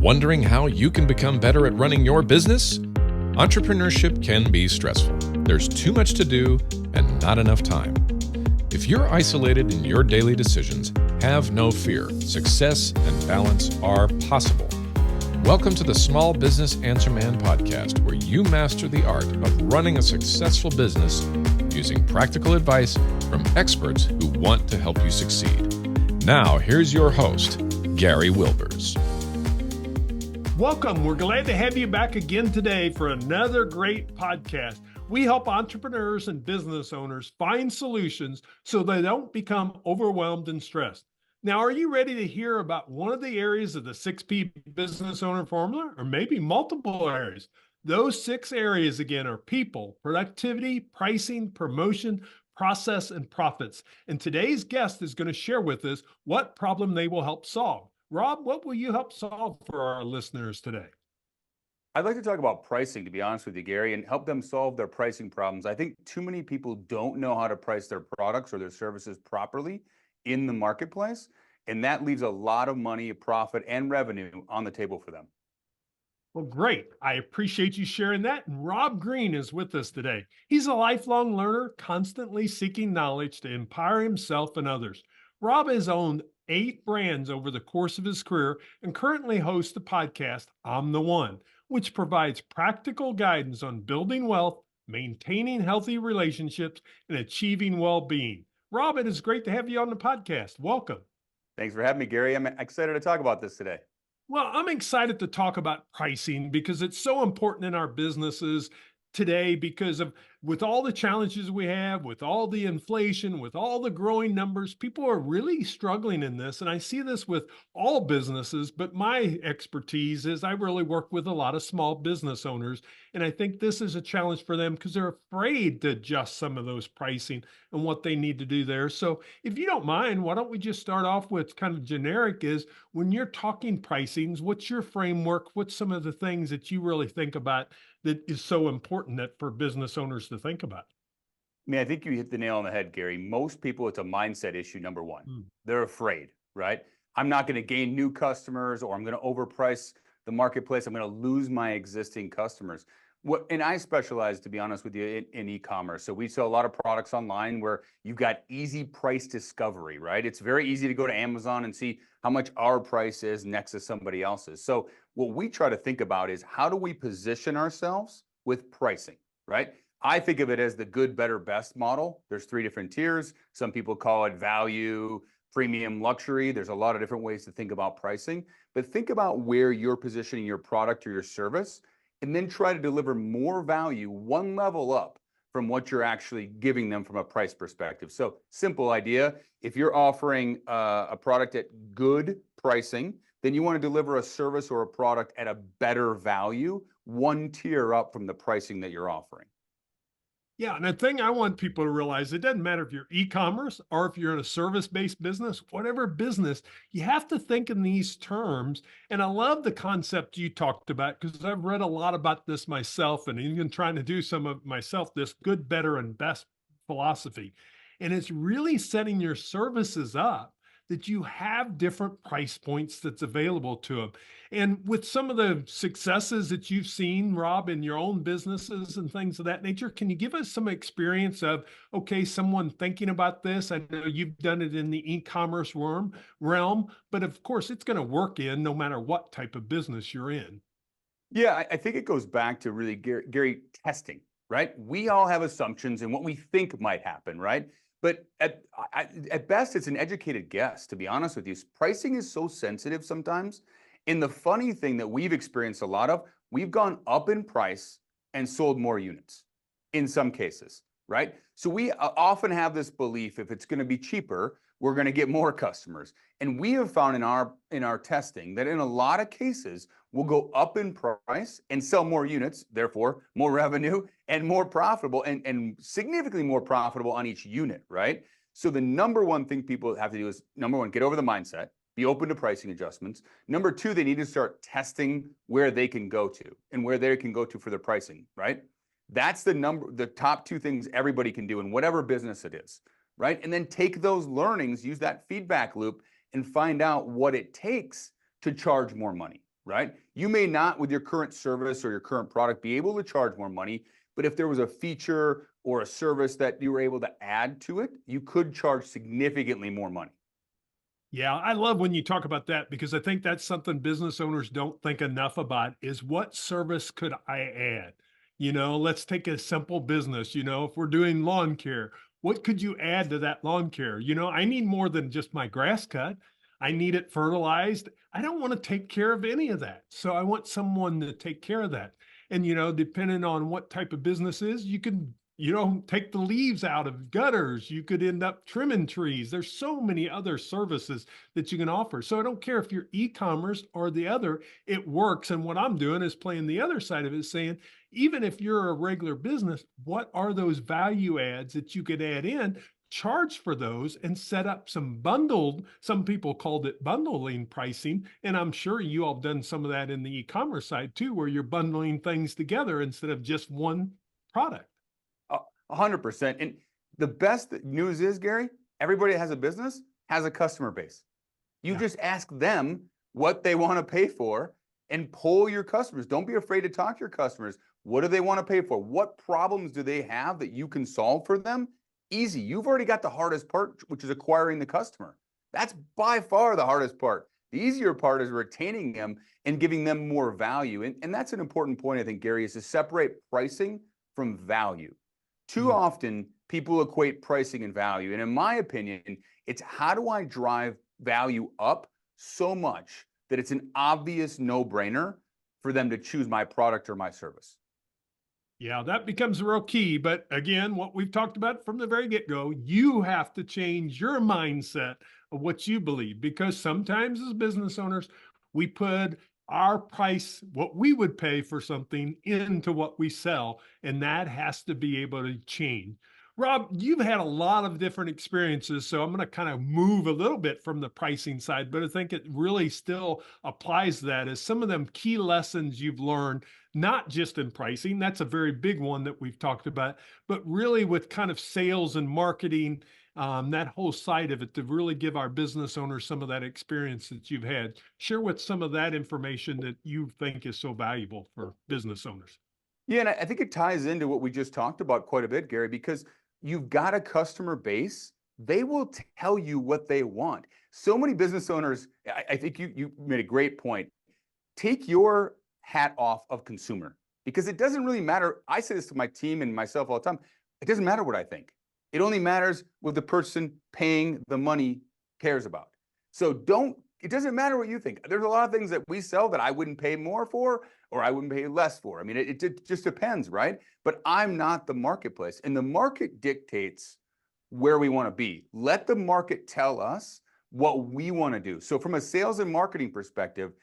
Wondering how you can become better at running your business? Entrepreneurship can be stressful. There's too much to do and not enough time. If you're isolated in your daily decisions, have no fear. Success and balance are possible. Welcome to the Small Business Answer Man podcast, where you master the art of running a successful business using practical advice from experts who want to help you succeed. Now, here's your host, Gary Wilbers. Welcome. We're glad to have you back again today for another great podcast. We help entrepreneurs and business owners find solutions so they don't become overwhelmed and stressed. Now, are you ready to hear about one of the areas of the 6P business owner formula, or maybe multiple areas? Those 6 areas, again, are people, productivity, pricing, promotion, process, and profits. And today's guest is going to share with us what problem they will help solve. Rob, what will you help solve for our listeners today? I'd like to talk about pricing, to be honest with you, Gary, and help them solve their pricing problems. I think too many people don't know how to price their products or their services properly in the marketplace, and that leaves a lot of money, profit, and revenue on the table for them. Well, great. I appreciate you sharing that. And Robb Green is with us today. He's a lifelong learner, constantly seeking knowledge to empower himself and others. Robb has owned 8 brands over the course of his career and currently hosts the podcast, I'm the One, which provides practical guidance on building wealth, maintaining healthy relationships, and achieving well-being. Robb, it is great to have you on the podcast. Welcome. Thanks for having me, Gary. I'm excited to talk about this today. Well, I'm excited to talk about pricing because it's so important in our businesses today because of with all the challenges we have, with all the inflation, with all the growing numbers, people are really struggling in this. And I see this with all businesses, but my expertise is I really work with a lot of small business owners. And I think this is a challenge for them because they're afraid to adjust some of those pricing and what they need to do there. So if you don't mind, why don't we just start off with kind of generic is when you're talking pricings, what's your framework? What's some of the things that you really think about that is so important that for business owners to think about? I mean, I think you hit the nail on the head, Gary. Most people, it's a mindset issue, number one. They're afraid, right? I'm not going to gain new customers, or I'm going to overprice the marketplace. I'm going to lose my existing customers. And I specialize, to be honest with you, in e-commerce. So we sell a lot of products online where you've got easy price discovery, right? It's very easy to go to Amazon and see how much our price is next to somebody else's. So what we try to think about is how do we position ourselves with pricing, right? I think of it as the good, better, best model. There's 3 different tiers. Some people call it value, premium, luxury. There's a lot of different ways to think about pricing, but think about where you're positioning your product or your service, and then try to deliver more value one level up from what you're actually giving them from a price perspective. So simple idea, if you're offering a product at good pricing, then you want to deliver a service or a product at a better value, one tier up from the pricing that you're offering. Yeah, and the thing I want people to realize, it doesn't matter if you're e-commerce or if you're in a service-based business, whatever business, you have to think in these terms. And I love the concept you talked about because I've read a lot about this myself and even trying to do some of myself, this good, better, and best philosophy. And it's really setting your services up that you have different price points that's available to them. And with some of the successes that you've seen, Robb, in your own businesses and things of that nature, can you give us some experience of, okay, someone thinking about this? I know you've done it in the e-commerce realm, but of course it's going to work in no matter what type of business you're in. Yeah, I think it goes back to really, Gary, testing, right? We all have assumptions and what we think might happen, right? But at best, it's an educated guess, to be honest with you. Pricing is so sensitive sometimes. And the funny thing that we've experienced a lot of, we've gone up in price and sold more units in some cases, right? So we often have this belief if it's going to be cheaper, we're going to get more customers. And we have found in our testing that in a lot of cases, we'll go up in price and sell more units, therefore more revenue and more profitable and significantly more profitable on each unit, right? So the number one thing people have to do is, number one, get over the mindset, be open to pricing adjustments. Number 2, they need to start testing where they can go to and where they can go to for their pricing, right? That's the top 2 things everybody can do in whatever business it is, right? And then take those learnings, use that feedback loop, and find out what it takes to charge more money, right? You may not, with your current service or your current product, be able to charge more money, but if there was a feature or a service that you were able to add to it, you could charge significantly more money. Yeah, I love when you talk about that because I think that's something business owners don't think enough about is what service could I add? Let's take a simple business, if we're doing lawn care, what could you add to that lawn care? I need more than just my grass cut. I need it fertilized. I don't want to take care of any of that. So I want someone to take care of that. And, depending on what type of business is, you can take the leaves out of gutters. You could end up trimming trees. There's so many other services that you can offer. So I don't care if you're e-commerce or the other, it works. And what I'm doing is playing the other side of it, saying, even if you're a regular business, what are those value adds that you could add in? Charge for those and set up some people called it bundling pricing. And I'm sure you all have done some of that in the e-commerce side too, where you're bundling things together instead of just one product. 100%. And the best news is, Gary, everybody that has a business has a customer base. You just ask them what they want to pay for and poll your customers. Don't be afraid to talk to your customers. What do they want to pay for? What problems do they have that you can solve for them? Easy. You've already got the hardest part, which is acquiring the customer. That's by far the hardest part. The easier part is retaining them and giving them more value. And that's an important point, I think, Gary, is to separate pricing from value. Too often, people equate pricing and value. And in my opinion, it's how do I drive value up so much that it's an obvious no-brainer for them to choose my product or my service. Yeah, that becomes a real key. But again, what we've talked about from the very get-go, you have to change your mindset of what you believe, because sometimes as business owners, we put our price, what we would pay for something, into what we sell, and that has to be able to change. Robb, you've had a lot of different experiences, so I'm going to kind of move a little bit from the pricing side, but I think it really still applies to that as some of them key lessons you've learned, not just in pricing. That's a very big one that we've talked about, but really with kind of sales and marketing, that whole side of it, to really give our business owners some of that experience that you've had. Share with some of that information that you think is so valuable for business owners. Yeah, and I think it ties into what we just talked about quite a bit, Gary, because you've got a customer base. They will tell you what they want. So many business owners, I think you made a great point. Take your hat off of consumer, because it doesn't really matter. I say this to my team and myself all the time. It doesn't matter what I think. It only matters what the person paying the money cares about. So it doesn't matter what you think. There's a lot of things that we sell that I wouldn't pay more for or I wouldn't pay less for. I mean, it just depends, right? But I'm not the marketplace, and the market dictates where we want to be. Let the market tell us what we want to do. So from a sales and marketing perspective,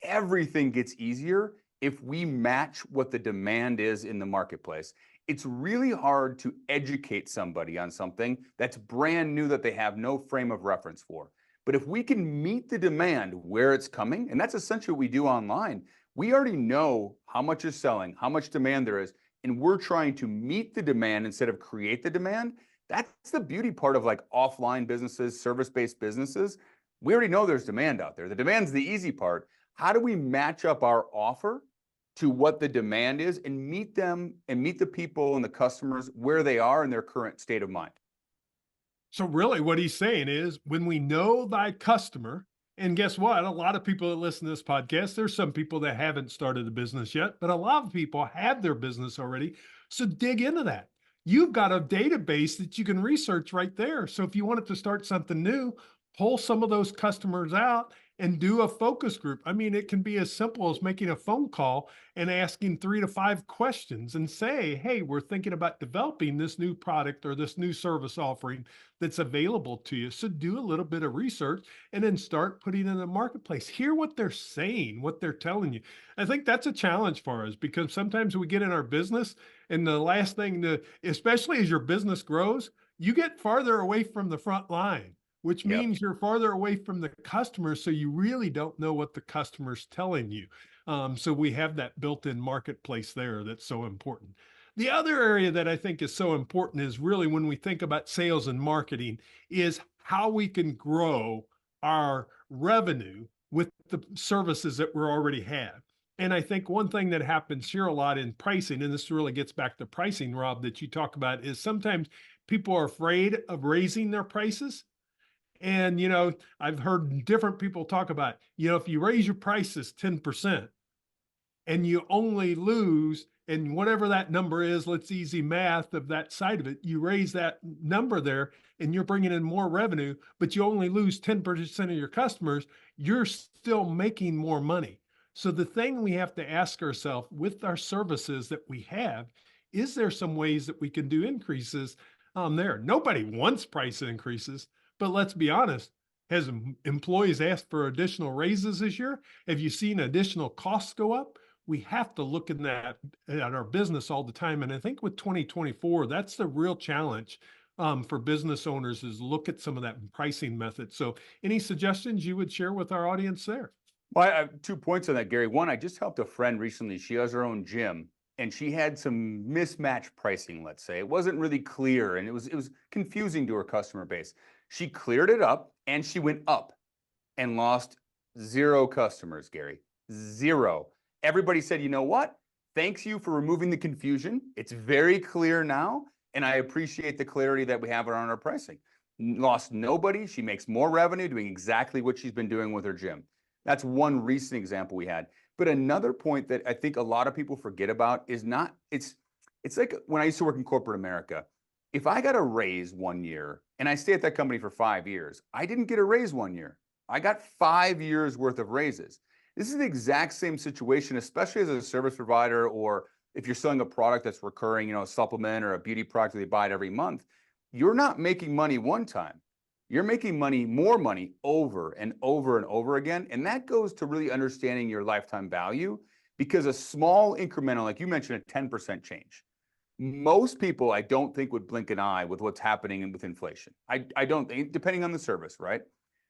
everything gets easier if we match what the demand is in the marketplace. It's really hard to educate somebody on something that's brand new that they have no frame of reference for. But if we can meet the demand where it's coming, and that's essentially what we do online, we already know how much is selling, how much demand there is, and we're trying to meet the demand instead of create the demand. That's the beauty part of like offline businesses, service-based businesses. We already know there's demand out there. The demand's the easy part. How do we match up our offer to what the demand is and meet them and meet the people and the customers where they are in their current state of mind? So really what he's saying is, when we know thy customer, and guess what? A lot of people that listen to this podcast, there's some people that haven't started a business yet, but a lot of people have their business already. So dig into that. You've got a database that you can research right there. So if you wanted to start something new, pull some of those customers out and do a focus group. I mean, it can be as simple as making a phone call and asking 3 to 5 questions and say, hey, we're thinking about developing this new product or this new service offering that's available to you. So do a little bit of research and then start putting it in the marketplace. Hear what they're saying, what they're telling you. I think that's a challenge for us, because sometimes we get in our business and the last thing especially as your business grows, you get farther away from the front line, which means you're farther away from the customer. So you really don't know what the customer's telling you. So we have that built-in marketplace there that's so important. The other area that I think is so important is really when we think about sales and marketing is how we can grow our revenue with the services that we already have. And I think one thing that happens here a lot in pricing, and this really gets back to pricing, Rob, that you talk about, is sometimes people are afraid of raising their prices. And, I've heard different people talk about, if you raise your prices 10%, and you only lose, and whatever that number is, let's easy math of that side of it, you raise that number there and you're bringing in more revenue, but you only lose 10% of your customers, you're still making more money. So the thing we have to ask ourselves with our services that we have, is there some ways that we can do increases there? Nobody wants price increases, but let's be honest. Has employees asked for additional raises this year? Have you seen additional costs go up? We have to look at our business all the time. And I think with 2024, that's the real challenge for business owners, is look at some of that pricing method. So any suggestions you would share with our audience there? Well, I have 2 points on that, Gary. One, I just helped a friend recently. She has her own gym, and she had some mismatched pricing, let's say. It wasn't really clear, and it was confusing to her customer base. She cleared it up, and she went up and lost 0 customers, Gary. 0. Everybody said, you know what? Thanks you for removing the confusion. It's very clear now, and I appreciate the clarity that we have around our pricing. Lost nobody. She makes more revenue doing exactly what she's been doing with her gym. That's one recent example we had. But another point that I think a lot of people forget about is it's like when I used to work in corporate America. If I got a raise one year and I stay at that company for 5 years, I didn't get a raise one year. I got 5 years worth of raises. This is the exact same situation, especially as a service provider, or if you're selling a product that's recurring, a supplement or a beauty product that they buy it every month. You're not making money one time. You're making more money over and over and over again. And that goes to really understanding your lifetime value, because a small incremental, like you mentioned, a 10% change. Most people, I don't think, would blink an eye with what's happening with inflation. I don't think, depending on the service, right?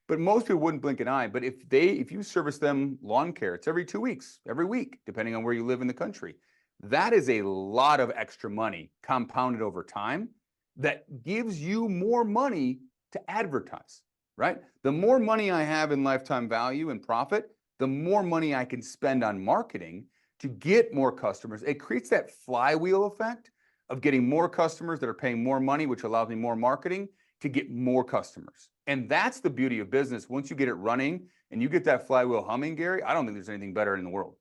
But most people wouldn't blink an eye. But if you service them lawn care, it's every 2 weeks, every week, depending on where you live in the country. That is a lot of extra money compounded over time that gives you more money to advertise, right? The more money I have in lifetime value and profit, the more money I can spend on marketing to get more customers. It creates that flywheel effect of getting more customers that are paying more money, which allows me more marketing to get more customers. And that's the beauty of business. Once you get it running and you get that flywheel humming, Gary, I don't think there's anything better in the world.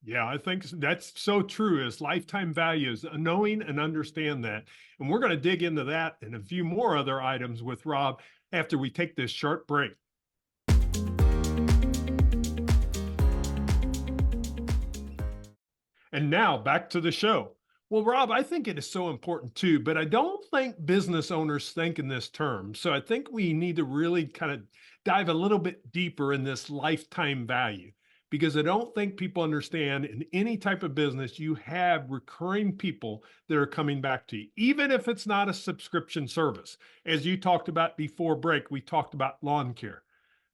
Yeah, I think that's so true, is lifetime values, knowing and understand that. And we're going to dig into that and a few more other items with Rob after we take this short break. And now back to the show. Well, Rob, I think it is so important too, but I don't think business owners think in this term. So I think we need to really kind of dive a little bit deeper in this lifetime value, because I don't think people understand in any type of business, you have recurring people that are coming back to you, even if it's not a subscription service. As you talked about before break, we talked about lawn care.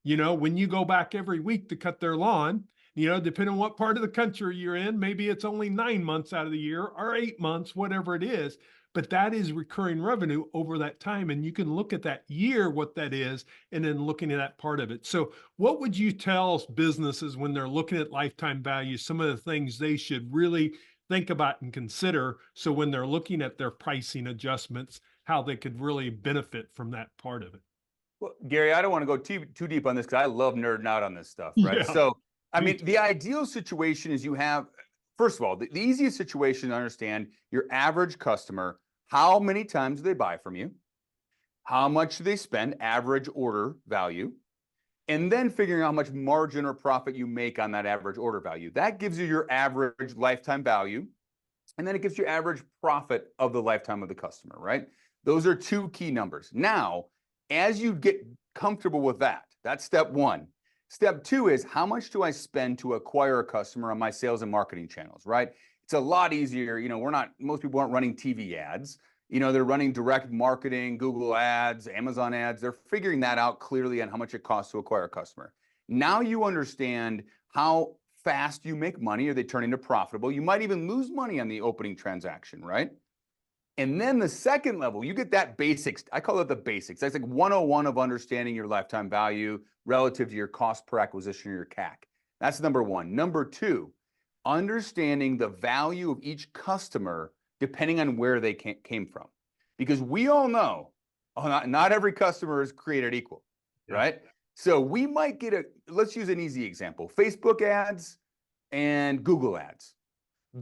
When you go back every week to cut their lawn, depending on what part of the country you're in, maybe it's only 9 months out of the year or 8 months, whatever it is. But that is recurring revenue over that time. And you can look at that year, what that is, and then looking at that part of it. So what would you tell businesses when they're looking at lifetime value, some of the things they should really think about and consider, so when they're looking at their pricing adjustments, how they could really benefit from that part of it? Well, Gary, I don't want to go too deep on this because I love nerding out on this stuff, right? Yeah, So, I me mean, too. the ideal situation is you have, first of all, the easiest situation to understand your average customer. How many times do they buy from you? How much do they spend, average order value? And then figuring out how much margin or profit you make on that average order value. That gives you your average lifetime value. And then it gives you average profit of the lifetime of the customer, right? Those are 2 key numbers. Now, as you get comfortable with that, that's step 1. Step 2 is, how much do I spend to acquire a customer on my sales and marketing channels, right? It's a lot easier. Most people aren't running TV ads. They're running direct marketing, Google ads, Amazon ads. They're figuring that out clearly on how much it costs to acquire a customer. Now you understand how fast you make money. Are they turning to profitable? You might even lose money on the opening transaction, right? And then the second level, you get that basics. I call it the basics. That's like 101 of understanding your lifetime value relative to your cost per acquisition or your CAC. That's number one. Number two, understanding the value of each customer depending on where they came from. Because we all know not every customer is created equal, right? So we might get let's use an easy example, Facebook ads and Google ads.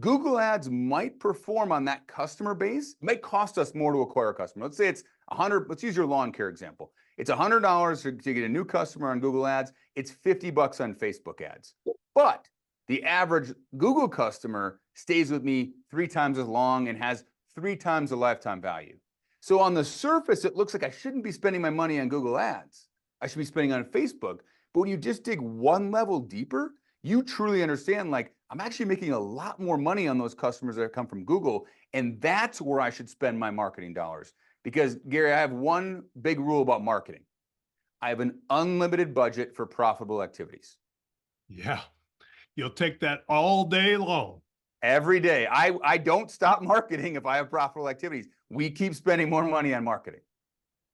Google ads might perform on that customer base, might cost us more to acquire a customer. Let's say it's 100, let's use your lawn care example. It's $100 to get a new customer on Google ads. It's $50 on Facebook ads. But the average Google customer stays with me 3 times as long and has 3 times the lifetime value. So on the surface, it looks like I shouldn't be spending my money on Google ads. I should be spending on Facebook. But when you just dig one level deeper, you truly understand, like, I'm actually making a lot more money on those customers that come from Google. And that's where I should spend my marketing dollars. Because Gary, I have one big rule about marketing. I have an unlimited budget for profitable activities. Yeah. You'll take that all day long. Every day. I don't stop marketing if I have profitable activities. We keep spending more money on marketing.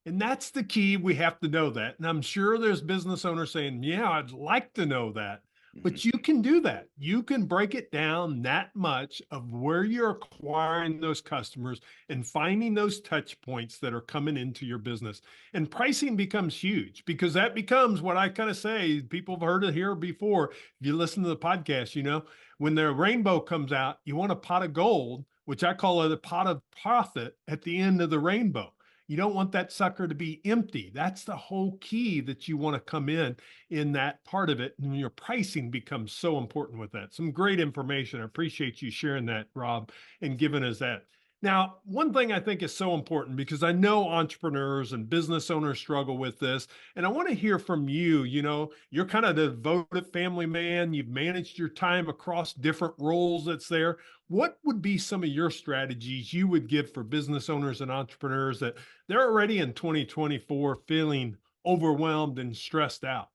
And that's the key. We have to know that. And I'm sure there's business owners saying, yeah, I'd like to know that. But you can do that. You can break it down that much of where you're acquiring those customers and finding those touch points that are coming into your business. And pricing becomes huge, because that becomes what I kind of say. People have heard it here before. If you listen to the podcast, you know, when the rainbow comes out, you want a pot of gold, which I call it a pot of profit at the end of the rainbow. You don't want that sucker to be empty. That's the whole key, that you want to come in that part of it. And your pricing becomes so important with that. Some great information. I appreciate you sharing that, Rob, and giving us that. Now, one thing I think is so important, because I know entrepreneurs and business owners struggle with this, and I want to hear from you. You know, you're kind of the devoted family man. You've managed your time across different roles that's there. What would be some of your strategies you would give for business owners and entrepreneurs that they're already in 2024 feeling overwhelmed and stressed out?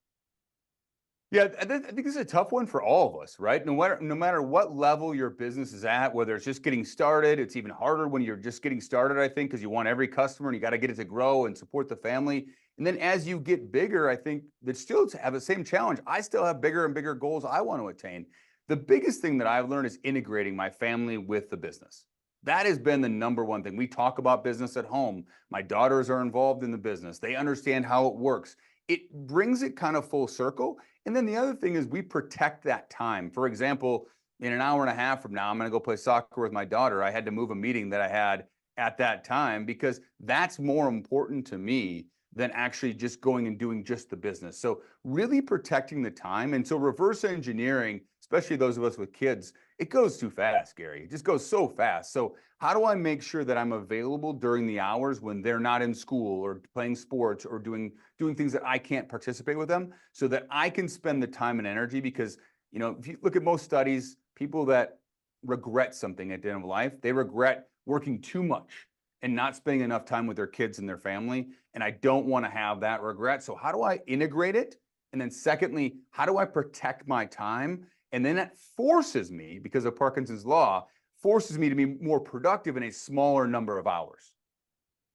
Yeah, I think this is a tough one for all of us, right? No matter what level your business is at, whether it's just getting started, it's even harder when you're just getting started, I think, because you want every customer and you got to get it to grow and support the family. And then as you get bigger, I think that still have the same challenge. I still have bigger and bigger goals I want to attain. The biggest thing that I've learned is integrating my family with the business. That has been the number one thing. We talk about business at home. My daughters are involved in the business. They understand how it works. It brings it kind of full circle. And then the other thing is we protect that time. For example, in an hour and a half from now, I'm going to go play soccer with my daughter. I had to move a meeting that I had at that time, because that's more important to me than actually just going and doing just the business. So really protecting the time. And so reverse engineering, especially those of us with kids, it goes too fast, Gary. It just goes so fast. So how do I make sure that I'm available during the hours when they're not in school or playing sports or doing things that I can't participate with them, so that I can spend the time and energy? Because, you know, if you look at most studies, people that regret something at the end of life, they regret working too much and not spending enough time with their kids and their family. And I don't want to have that regret. So how do I integrate it? And then secondly, how do I protect my time? And then that forces me, because of Parkinson's law, forces me to be more productive in a smaller number of hours.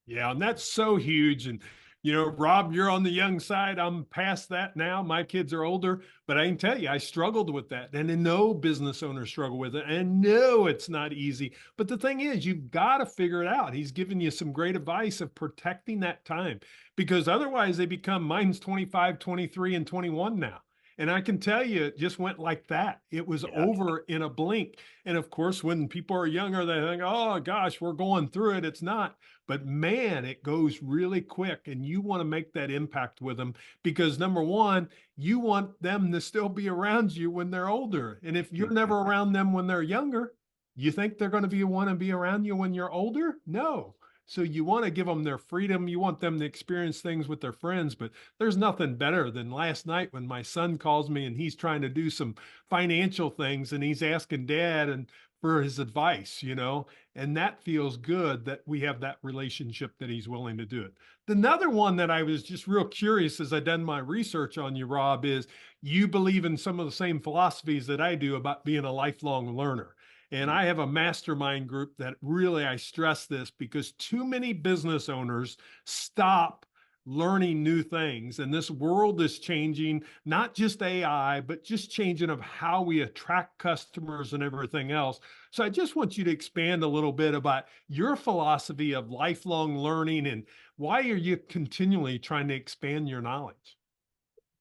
Yeah, and that's so huge. And, you know, Rob, you're on the young side. I'm past that now. My kids are older, but I can tell you, I struggled with that. And I know business owners struggle with it. And no, it's not easy. But the thing is, you've got to figure it out. He's given you some great advice of protecting that time, because otherwise they become, mine's 25, 23, and 21 now. And I can tell you, it just went like that. It was over in a blink. And of course, when people are younger, they think, oh gosh, we're going through it. It's not. But man, it goes really quick. And you want to make that impact with them, because number one, you want them to still be around you when they're older. And if you're never around them when they're younger, you think they're going to want to be around you when you're older? No. So you want to give them their freedom. You want them to experience things with their friends. But there's nothing better than last night when my son calls me and he's trying to do some financial things and he's asking dad and for his advice, you know, and that feels good that we have that relationship, that he's willing to do it. Another one that I was just real curious as I done my research on you, Rob, is you believe in some of the same philosophies that I do about being a lifelong learner. And I have a mastermind group that really, I stress this because too many business owners stop learning new things. And this world is changing, not just AI, but just changing of how we attract customers and everything else. So I just want you to expand a little bit about your philosophy of lifelong learning and why are you continually trying to expand your knowledge?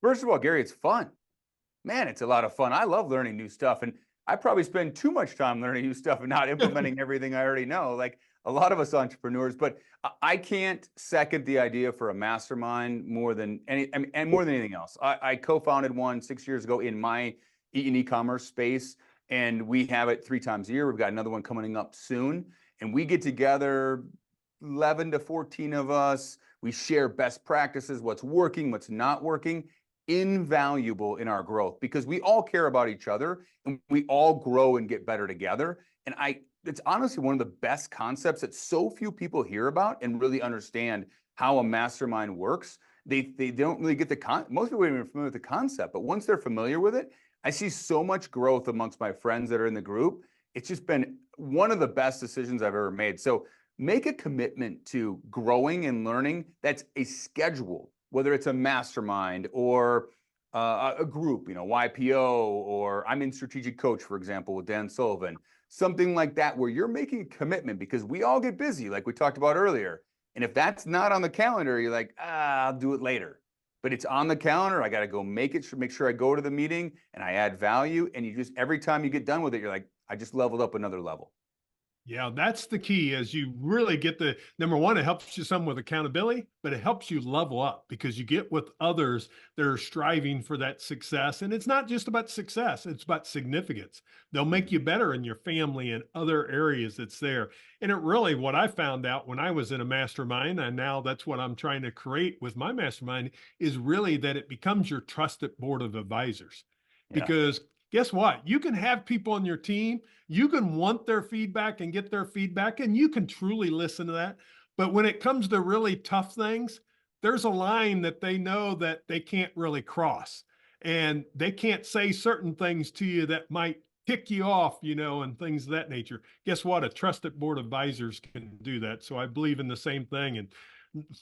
First of all, Gary, it's fun. Man, it's a lot of fun. I love learning new stuff. And I probably spend too much time learning new stuff and not implementing everything I already know, like a lot of us entrepreneurs. But I can't second the idea for a mastermind more than and more than anything else. I co-founded one 6 years ago in my e-commerce space, and we have it 3 times a year. We've got another one coming up soon, and we get together 11 to 14 of us. We share best practices, what's working, what's not working. Invaluable in our growth because we all care about each other and we all grow and get better together. And it's honestly one of the best concepts that so few people hear about and really understand how a mastermind works. They don't really get most people aren't even familiar with the concept, but once they're familiar with it, I see so much growth amongst my friends that are in the group. It's just been one of the best decisions I've ever made. So make a commitment to growing and learning. That's a schedule, whether it's a mastermind or a group, YPO, or I'm in Strategic Coach, for example, with Dan Sullivan, something like that, where you're making a commitment because we all get busy, like we talked about earlier. And if that's not on the calendar, you're like, I'll do it later. But it's on the calendar. I got to go make sure I go to the meeting and I add value. And you just, every time you get done with it, you're like, I just leveled up another level. Yeah, that's the key is you really get the number one, it helps you some with accountability, but it helps you level up because you get with others that are striving for that success. And it's not just about success, it's about significance. They'll make you better in your family and other areas that's there. And it really, what I found out when I was in a mastermind, and now that's what I'm trying to create with my mastermind, is really that it becomes your trusted board of advisors. Yeah. Because guess what? You can have people on your team, you can want their feedback and get their feedback, and you can truly listen to that. But when it comes to really tough things, there's a line that they know that they can't really cross. And they can't say certain things to you that might tick you off, and things of that nature. Guess what? A trusted board of advisors can do that. So I believe in the same thing. And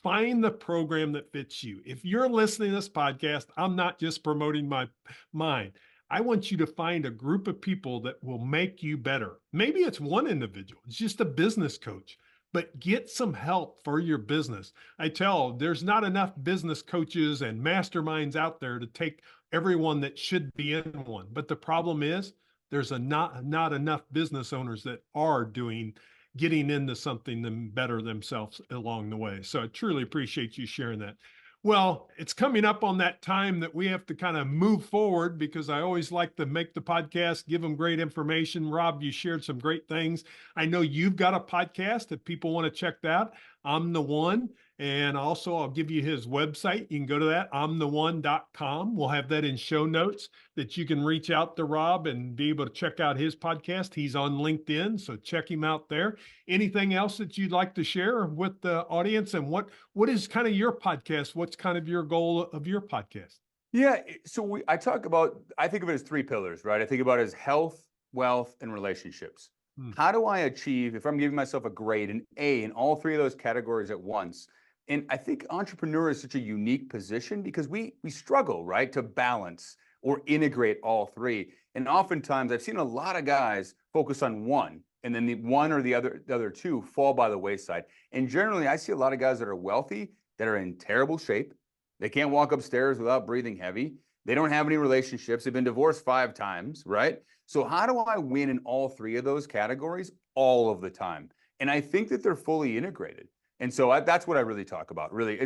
find the program that fits you. If you're listening to this podcast, I'm not just promoting my mind. I want you to find a group of people that will make you better. Maybe it's one individual, it's just a business coach, but get some help for your business. I tell there's not enough business coaches and masterminds out there to take everyone that should be in one. But the problem is there's not enough business owners that are getting into something better themselves along the way. So I truly appreciate you sharing that. Well, it's coming up on that time that we have to kind of move forward because I always like to make the podcast, give them great information. Robb, you shared some great things. I know you've got a podcast if people want to check that. I'm the One. And also, I'll give you his website. You can go to that, imtheone.com. We'll have that in show notes that you can reach out to Robb and be able to check out his podcast. He's on LinkedIn, so check him out there. Anything else that you'd like to share with the audience? And what is kind of your podcast? What's kind of your goal of your podcast? Yeah, so I think of it as 3 pillars, right? I think about it as health, wealth, and relationships. How do I achieve, if I'm giving myself a grade, an A in all 3 of those categories at once? And I think entrepreneur is such a unique position because we struggle, right, to balance or integrate all 3. And oftentimes I've seen a lot of guys focus on one, and then the one or the other 2 fall by the wayside. And generally I see a lot of guys that are wealthy that are in terrible shape. They can't walk upstairs without breathing heavy. They don't have any relationships. They've been divorced 5 times, right? So how do I win in all 3 of those categories all of the time? And I think that they're fully integrated. And so that's what I really talk about. Really,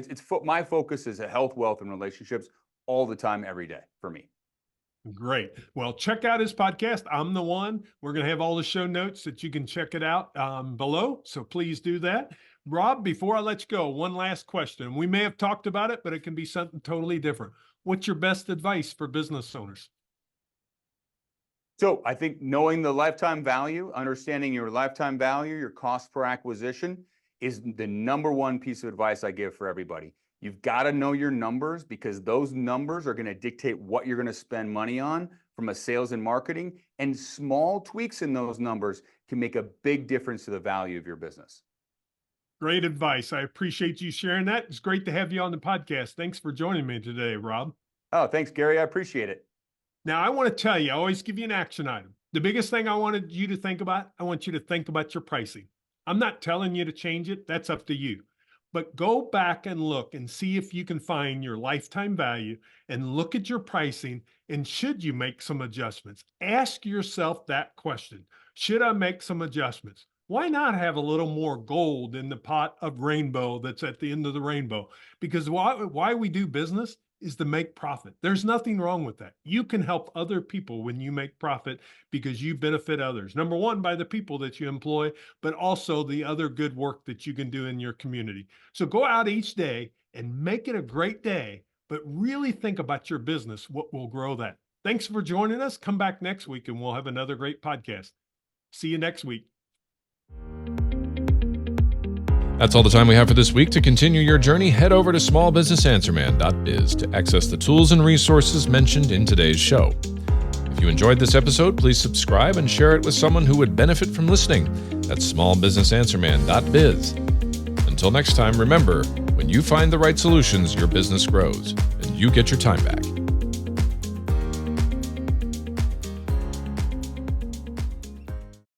my focus is health, wealth, and relationships all the time, every day for me. Great. Well, check out his podcast, I'm the One. We're going to have all the show notes that you can check it out below. So please do that. Robb, before I let you go, one last question. We may have talked about it, but it can be something totally different. What's your best advice for business owners? So I think knowing the lifetime value, understanding your lifetime value, your cost per acquisition is the number one piece of advice I give for everybody. You've got to know your numbers, because those numbers are going to dictate what you're going to spend money on from a sales and marketing, and small tweaks in those numbers can make a big difference to the value of your business. Great advice. I appreciate you sharing that. It's great to have you on the podcast. Thanks for joining me today, Rob. Oh, thanks, Gary. I appreciate it. Now, I want to tell you, I always give you an action item. The biggest thing I wanted you to think about, I want you to think about your pricing. I'm not telling you to change it. That's up to you. But go back and look and see if you can find your lifetime value and look at your pricing. And should you make some adjustments? Ask yourself that question. Should I make some adjustments? Why not have a little more gold in the pot of rainbow that's at the end of the rainbow? Because why we do business is to make profit. There's nothing wrong with that. You can help other people when you make profit, because you benefit others. Number one, by the people that you employ, but also the other good work that you can do in your community. So go out each day and make it a great day, but really think about your business, what will grow that. Thanks for joining us. Come back next week and we'll have another great podcast. See you next week. That's all the time we have for this week. To continue your journey, head over to smallbusinessanswerman.biz to access the tools and resources mentioned in today's show. If you enjoyed this episode, please subscribe and share it with someone who would benefit from listening. That's smallbusinessanswerman.biz. Until next time, remember, when you find the right solutions, your business grows and you get your time back.